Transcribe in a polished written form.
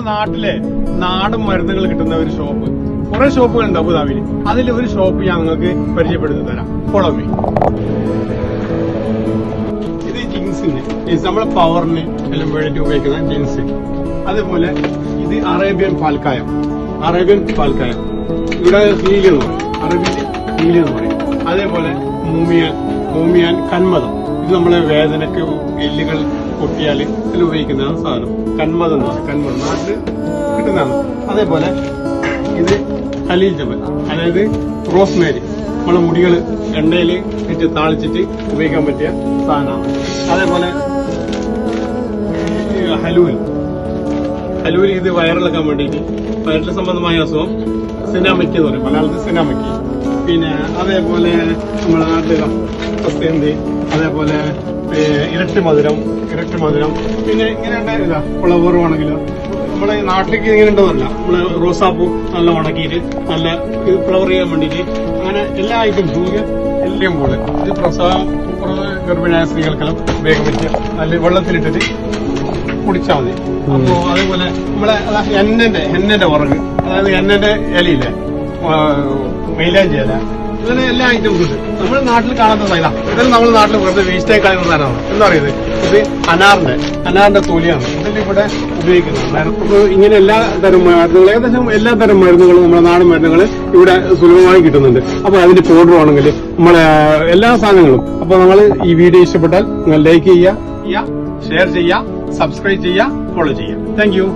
നാട്ടിലെ നാടൻ മരുന്നുകൾ കിട്ടുന്ന ഒരു ഷോപ്പ്, കുറെ ഷോപ്പുകളുണ്ട് അബുദാബിയിൽ. അതിൽ ഒരു ഷോപ്പ് ഞാൻ നിങ്ങൾക്ക് പരിചയപ്പെടുത്തി തരാം. Follow me. ഇത് ജിൻസിന്, നമ്മളെ പവറിന് എല്ലാം വേണ്ടിയിട്ട് ഉപയോഗിക്കുന്ന ജിൻസ്. അതേപോലെ ഇത് അറേബ്യൻ പാൽക്കായം. ഇവിടെ ഹീലി എന്ന് പറയും, അറബിയിൽ ഹീലി എന്ന് പറയും. അതേപോലെ മൂമിയാൻ കന്മദം. ഇത് നമ്മളെ വേദനക്ക് എല്ലുകൾ പൊട്ടിയാൽ ഇതിൽ ഉപയോഗിക്കുന്ന സാധനം കന്മദം എന്ന് പറയും. കന്മദം നാട്ടിൽ കിട്ടുന്നതാണ്. അതേപോലെ ഇത് ഖലീൽ ജബൽ, അതായത് റോസ്മേരി. നമ്മളെ മുടികൾ എണ്ണയിൽ ഇട്ട് താളിച്ചിട്ട് ഉപയോഗിക്കാൻ പറ്റിയ സാധനമാണ്. അതേപോലെ ഹലൂൽ ഇത് വയറിളക്കാൻ വേണ്ടിയിട്ട്, വയറിൽ സംബന്ധമായ അസുഖം സിനാമയ്ക്ക് എന്ന് പറയും, മലയാളത്തിൽ സിനാമയ്ക്ക്. പിന്നെ അതേപോലെ നമ്മളെ നാട്ടിൽ സസ്തേന്തി, അതേപോലെ ഇരട്ടി മധുരം. പിന്നെ ഇങ്ങനെ ഇതാ ഫ്ലവർ ആണെങ്കിലോ നമ്മളെ നാട്ടിലേക്ക് ഇങ്ങനെ ഉണ്ടോന്നല്ല, നമ്മള് റോസാപ്പൂ നല്ല ഉണക്കിയിട്ട് നല്ല ഫ്ലവർ ചെയ്യാൻ വേണ്ടിയിട്ട് അങ്ങനെ എല്ലാ ഐറ്റംസും എല്ലാം പോലെ. ഇത് പ്രസവം ഗർഭിണിയായ സ്ത്രീകൾക്കെല്ലാം ഉപയോഗിക്കാൻ പറ്റിയ നല്ല വെള്ളത്തിലിട്ടിട്ട് കുടിച്ചാൽ മതി. അപ്പോ അതേപോലെ നമ്മളെ എണ്ണന്റെ ഉറങ്ങ്, അതായത് എണ്ണന്റെ ഇലയില്ലേ, മൈലാഞ്ചി ഇല, അങ്ങനെ എല്ലാ ഐറ്റംസും ഉണ്ട്. നമ്മുടെ നാട്ടിൽ കാണാത്ത സാധനം. ഇതെല്ലാം നമ്മുടെ നാട്ടിൽ വെറുതെ വേസ്റ്റായി കളയുന്ന സാധനമാണ്. എന്താ പറയുന്നത്, ഇത് അനാറിന്റെ തൊലിയാണ് ഇതിൽ ഇവിടെ ഉപയോഗിക്കുന്നത്. ഇങ്ങനെ എല്ലാ തരം മരുന്നുകൾ, ഏകദേശം എല്ലാ തരം മരുന്നുകളും നമ്മുടെ നാടൻ മരുന്നുകൾ ഇവിടെ സുലഭമായി കിട്ടുന്നുണ്ട്. അപ്പൊ അതിന്റെ പൗഡർ ആണെങ്കിൽ നമ്മളെ എല്ലാ സാധനങ്ങളും. അപ്പൊ നമ്മൾ ഈ വീഡിയോ ഇഷ്ടപ്പെട്ടാൽ നിങ്ങൾ ലൈക്ക് ചെയ്യുക, ഷെയർ ചെയ്യുക, സബ്സ്ക്രൈബ് ചെയ്യുക, ഫോളോ ചെയ്യുക. Thank you.